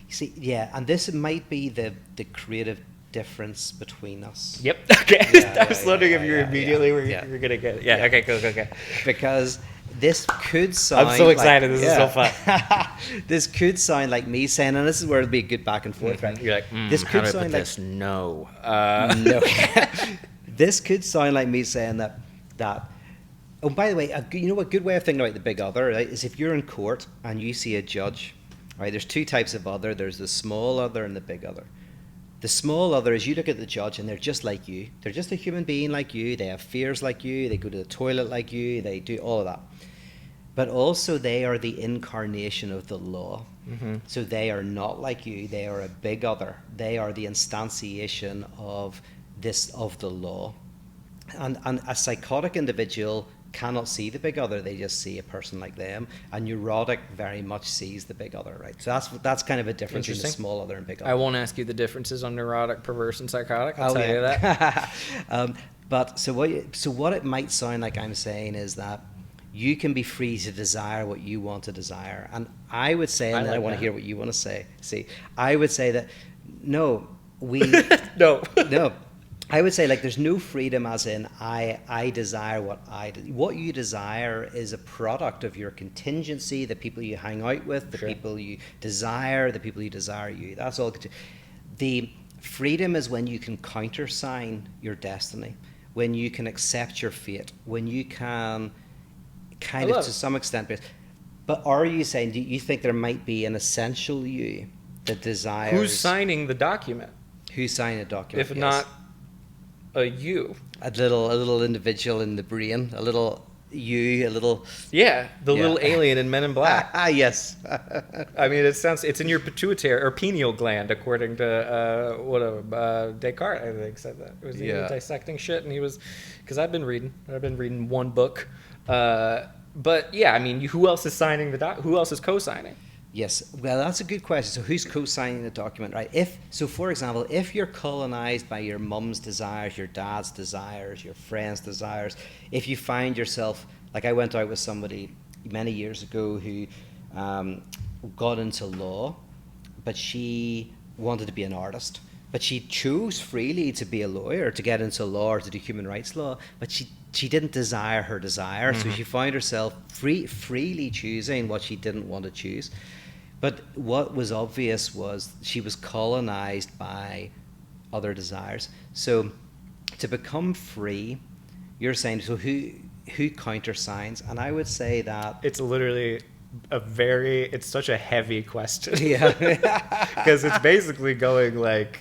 You see, yeah, and this might be the creative difference between us. Yep. Okay. Yeah, I was wondering if you're immediately where yeah. you're gonna get. Yeah. Okay. Go. Because this could sound. I'm so excited. This is so fun. This could sound like me saying, and this is where it'll be a good back and forth, right? You're like, this how could do I sound put like this? No. no. This could sound like me saying that. Oh, by the way, a good way of thinking about the big other, right, is if you're in court and you see a judge, right? There's two types of other. There's the small other and the big other. The small other is you look at the judge and they're just like you. They're just a human being like you. They have fears like you. They go to the toilet like you. They do all of that. but also they are the incarnation of the law. Mm-hmm. So they are not like you. They are a big other. They are the instantiation of the law. And a psychotic individual cannot see the big other. They just see a person like them. A neurotic very much sees the big other, right? So that's kind of a difference between the small other and big other. I won't ask you the differences on neurotic, perverse, and psychotic. I'll tell you that. But so what it might sound like I'm saying is that you can be free to desire what you want to desire. And I would say, and then I want to hear what you want to say. See, I would say that no. I would say, like, there's no freedom as in I desire what you desire is a product of your contingency, the people you hang out with, the people you desire, the people you desire you. That's all. The freedom is when you can countersign your destiny, when you can accept your fate, when you can kind of to some extent. But are you saying, do you think there might be an essential you that desires? Who's signing the document? Who's signing a document? If not a you. A little individual in the brain, a little you, a little... Yeah, the little alien in Men in Black. Yes. I mean, it's in your pituitary or pineal gland, according to Descartes, I think, said that. It was dissecting shit, and he was... Because I've been reading one book. But yeah, I mean, who else is signing who else is co-signing? Yes, well, that's a good question. So who's co-signing the document, right? For example, if you're colonized by your mum's desires, your dad's desires, your friend's desires, if you find yourself, like I went out with somebody many years ago who got into law, but she wanted to be an artist. But she chose freely to be a lawyer, to get into law or to do human rights law, but she didn't desire her desire, so she found herself freely choosing what she didn't want to choose. But what was obvious was she was colonized by other desires. So to become free, you're saying, so who countersigns? And I would say that... It's literally it's such a heavy question. Yeah. Because it's basically going like...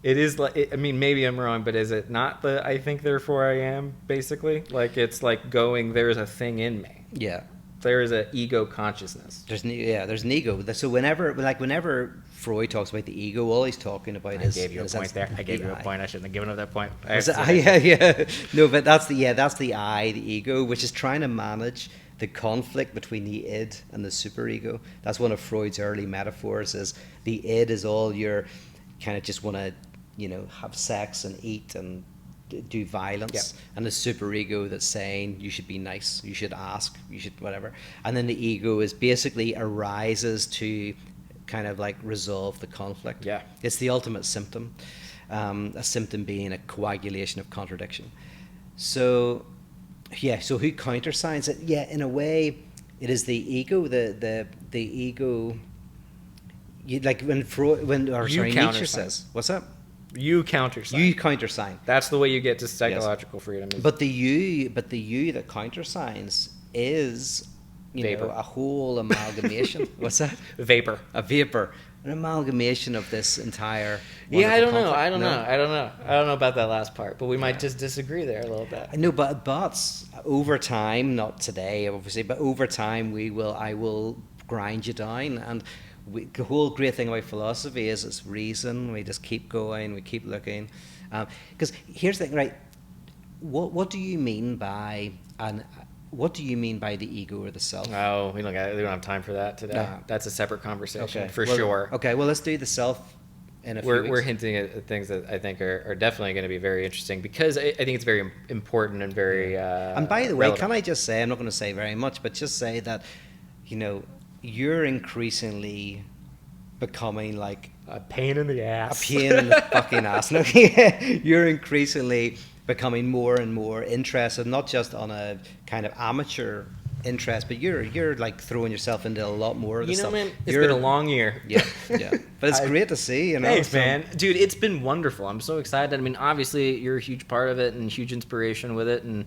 It is like, I mean, maybe I'm wrong, but is it not the I think therefore I am, basically? Like, it's like going, there's a thing in me. Yeah. There is an ego consciousness. There's an ego. So whenever Freud talks about the ego, all he's talking about is... I gave you a point there. I gave you a point. I shouldn't have given up that point. Yeah. No, but that's the I, the ego, which is trying to manage the conflict between the id and the superego. That's one of Freud's early metaphors, is the id is all your kind of just want to, have sex and eat and do violence, and the superego that's saying you should be nice, you should ask, you should whatever, and then the ego is basically arises to kind of like resolve the conflict. Yeah, it's the ultimate symptom, a symptom being a coagulation of contradiction. So so who countersigns it? Yeah, in a way it is the ego, the ego. Like when Nietzsche says, what's that? You countersign. You countersign. That's the way you get to psychological freedom. But the you that countersigns is, a whole amalgamation. What's that? Vapor. A vapor. An amalgamation of this entire. Yeah, I don't know. I don't know about that last part, but we might just disagree there a little bit. No, but over time, not today, obviously, but over time, I will grind you down. And the whole great thing about philosophy is it's reason. We just keep going, we keep looking. Because here's the thing, right? What do you mean by the ego or the self? Oh, we don't have time for that today. No. That's a separate conversation sure. Okay, well, let's do the self in a few weeks. We're hinting at things that I think are definitely going to be very interesting, because I think it's very important and very and by the way, relevant. Can I just say, I'm not going to say very much, but just say that, you're increasingly becoming like a pain in the ass. A pain in the fucking ass. No, you're increasingly becoming more and more interested, not just on a kind of amateur interest, but you're like throwing yourself into a lot more of the stuff. Man, it's been a long year. Yeah. But it's great to see, Thanks, man. Dude, it's been wonderful. I'm so excited. I mean, obviously, you're a huge part of it and huge inspiration with it, and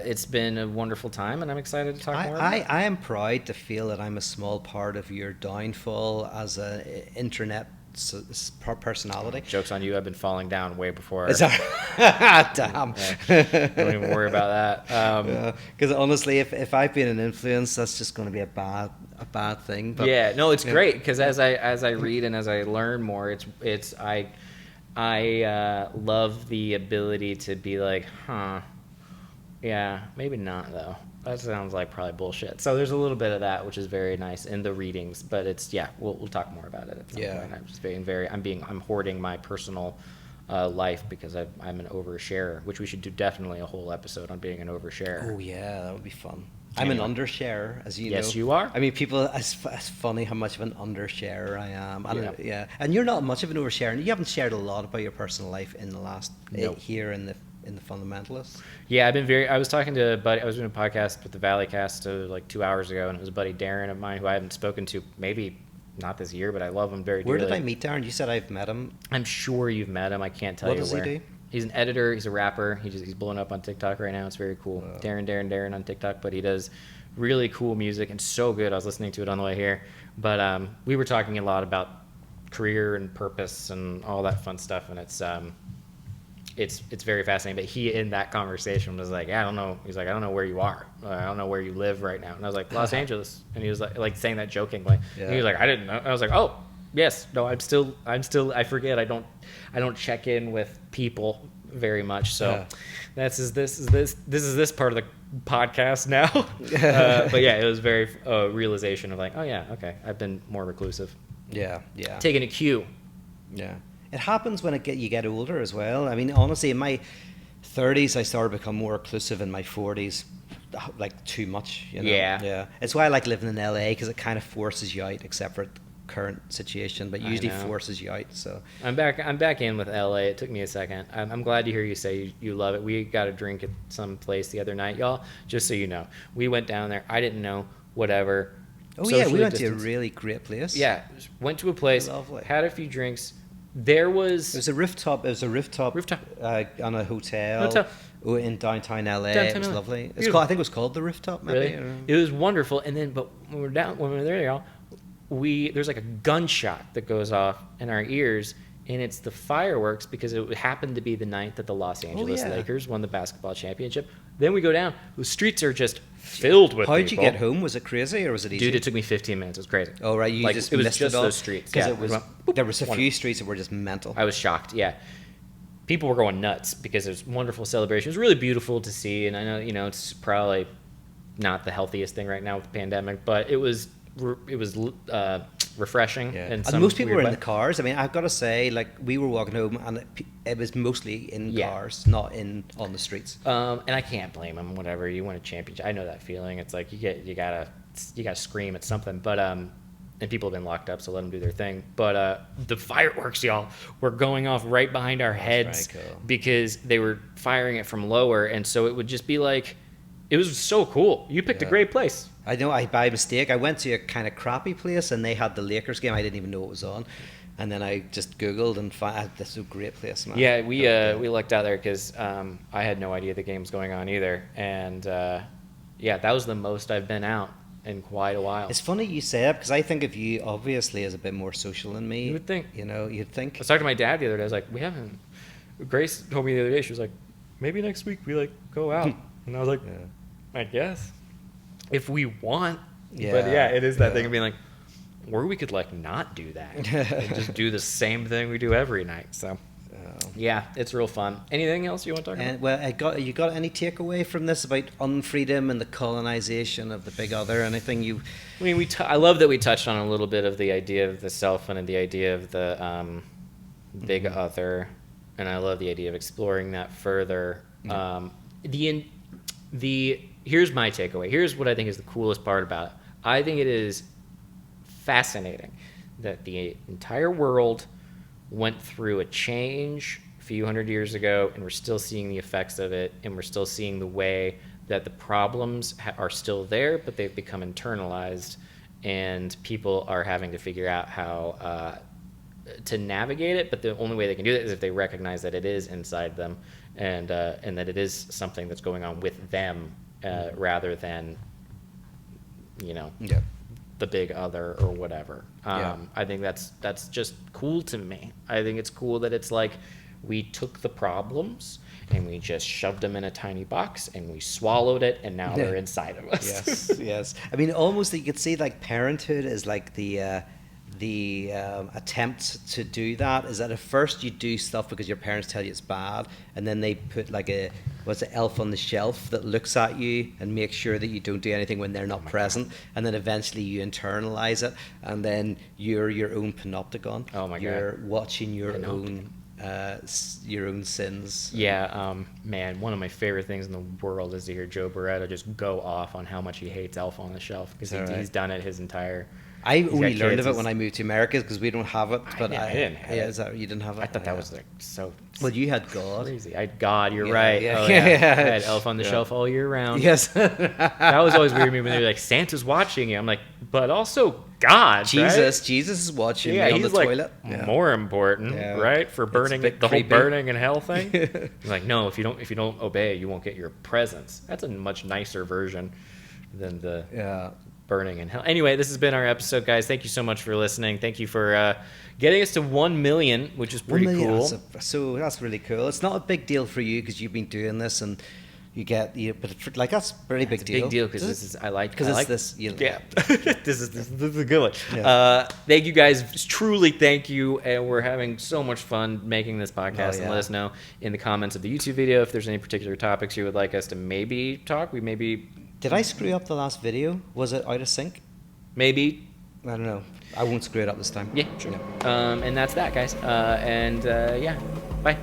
it's been a wonderful time, and I'm excited to talk more about it. I am proud to feel that I'm a small part of your downfall as an internet personality. Joke's on you. I've been falling down way before. Damn. Yeah, don't even worry about that. Because honestly, if I've been an influence, that's just going to be a bad thing. But, yeah, no, it's great because as I read and as I learn more, I love the ability to be like, yeah, maybe not though. That sounds like probably bullshit. So there's a little bit of that, which is very nice in the readings. But it's we'll talk more about it at some point. I'm just I'm hoarding my personal life because I'm an oversharer, which we should do definitely a whole episode on being an oversharer. Oh yeah, that would be fun. I'm an undersharer, as you know. Yes, you are. I mean, it's funny how much of an undersharer I am. And you're not much of an oversharer. You haven't shared a lot about your personal life in the last here in the Fundamentalists. Yeah, I was talking to a buddy. I was doing a podcast with the Valleycast like 2 hours ago, and it was a buddy, Darren, of mine, who I haven't spoken to maybe not this year, but I love him very dearly. Where did I meet Darren? You said I've met him. I'm sure you've met him. I can't tell you where. What does he do? He's an editor. He's a rapper. He's blowing up on TikTok right now. It's very cool. Wow. Darren on TikTok, but he does really cool music and so good. I was listening to it on the way here, but we were talking a lot about career and purpose and all that fun stuff, and it's very fascinating. But he, in that conversation, was like, I don't know. He's like, I don't know where you are. I don't know where you live right now. And I was like, Los Angeles. And he was like saying that jokingly. Yeah. And he was like, I didn't know. I was like, oh, yes. No, I'm still. I forget. I don't check in with people very much. So this is this part of the podcast now. But yeah, it was very realization of like, oh yeah, okay, I've been more reclusive. Yeah. Taking a cue. Yeah. It happens when you get older as well. I mean, honestly, in my 30s, I started to become more reclusive. In my 40s, like too much. You know? Yeah. It's why I like living in LA, because it kind of forces you out, except for the current situation, but usually forces you out. So I'm back in with LA. It took me a second. I'm glad to hear you say you love it. We got a drink at some place the other night, y'all. Just so you know, we went down there. I didn't know whatever. Oh yeah, we went to a really great place. Yeah, went to a place, had a few drinks. It was a rooftop on a hotel in downtown LA. It was lovely. It's called, I think it was called the Rooftop. Maybe. Really? It was wonderful. And then, but when we were there, y'all, there's like a gunshot that goes off in our ears, and it's the fireworks, because it happened to be the night that the Los Angeles Lakers won the basketball championship. Then we go down. The streets are just filled with people. How'd you get home? Was it crazy or was it easy? Dude, it took me 15 minutes. It was crazy. Oh, right. It was just those streets. Because there was a few streets that were just mental. I was shocked, yeah. People were going nuts because it was a wonderful celebration. It was really beautiful to see, and I know, it's probably not the healthiest thing right now with the pandemic, but it was refreshing. Yeah. And most people were in the cars. I mean, I've got to say, like, we were walking home, and it was mostly in cars, not on the streets. And I can't blame them. Whatever, you win a championship, I know that feeling. It's like you gotta scream at something. But and people have been locked up, so let them do their thing. But the fireworks, y'all, were going off right behind our heads because they were firing it from lower, and so it would just be like, it was so cool. You picked a great place. I know, by mistake, I went to a kind of crappy place, and they had the Lakers game. I didn't even know it was on. And then I just Googled and found this is a great place, man. Yeah, we lucked out there because I had no idea the game was going on either. And that was the most I've been out in quite a while. It's funny you say that, because I think of you, obviously, as a bit more social than me. You would think. You'd think. I was talking to my dad the other day. I was like, Grace told me the other day, she was like, maybe next week we go out. And I was like, I guess. If we want. Yeah. But it is that thing of being like, or we could not do that and just do the same thing we do every night. So it's real fun. Anything else you want to talk about? Well, you got any takeaway from this about unfreedom and the colonization of the big other? Anything you? I mean, I love that we touched on a little bit of the idea of the self and the idea of the big other, and I love the idea of exploring that further. Here's my takeaway. Here's what I think is the coolest part about it. I think it is fascinating that the entire world went through a change a few hundred years ago, and we're still seeing the effects of it, and we're still seeing the way that the problems are still there, but they've become internalized, and people are having to figure out how to navigate it. But the only way they can do that is if they recognize that it is inside them, and that it is something that's going on with them, rather than the big other or whatever. I think that's just cool to me. I think it's cool that it's like we took the problems and we just shoved them in a tiny box and we swallowed it, and now they're inside of us. Yes, yes. I mean, almost you could say like parenthood is like the attempt to do that is that at first you do stuff because your parents tell you it's bad, and then they put like what's an elf on the shelf that looks at you and makes sure that you don't do anything when they're not present. God. And then eventually you internalize it, and then you're your own panopticon. Oh my God. You're watching your own sins. Yeah, man, one of my favorite things in the world is to hear Joe Beretta just go off on how much he hates Elf on the Shelf, because he's done it his entire... I only learned of it when I moved to America because we don't have it. But I didn't have it. Is that, you didn't have it? I thought that was like so... Well, you had God. Crazy. I had God, you're right. Yeah. Oh, yeah. I had Elf on the Shelf all year round. Yes. That was always weird to me when they were like, Santa's watching you. I'm like, but also God, Jesus. right? Jesus is watching me on the like toilet. More important, right? For burning the whole burning in hell thing. He's like, no, if you don't obey, you won't get your presents. That's a much nicer version than the burning in hell. Anyway, this has been our episode, guys. Thank you so much for listening. Thank you for getting us to 1 million, which is pretty cool. So that's really cool. It's not a big deal for you because you've been doing this and you get but like that's a pretty big deal. Big deal because this is this. Yeah, this is a good one. Yeah. Thank you guys, truly thank you, and we're having so much fun making this podcast. And let us know in the comments of the YouTube video if there's any particular topics you would like us to maybe talk. Did I screw up the last video? Was it out of sync? Maybe. I don't know. I won't screw it up this time. Yeah, sure. And that's that, guys. Bye.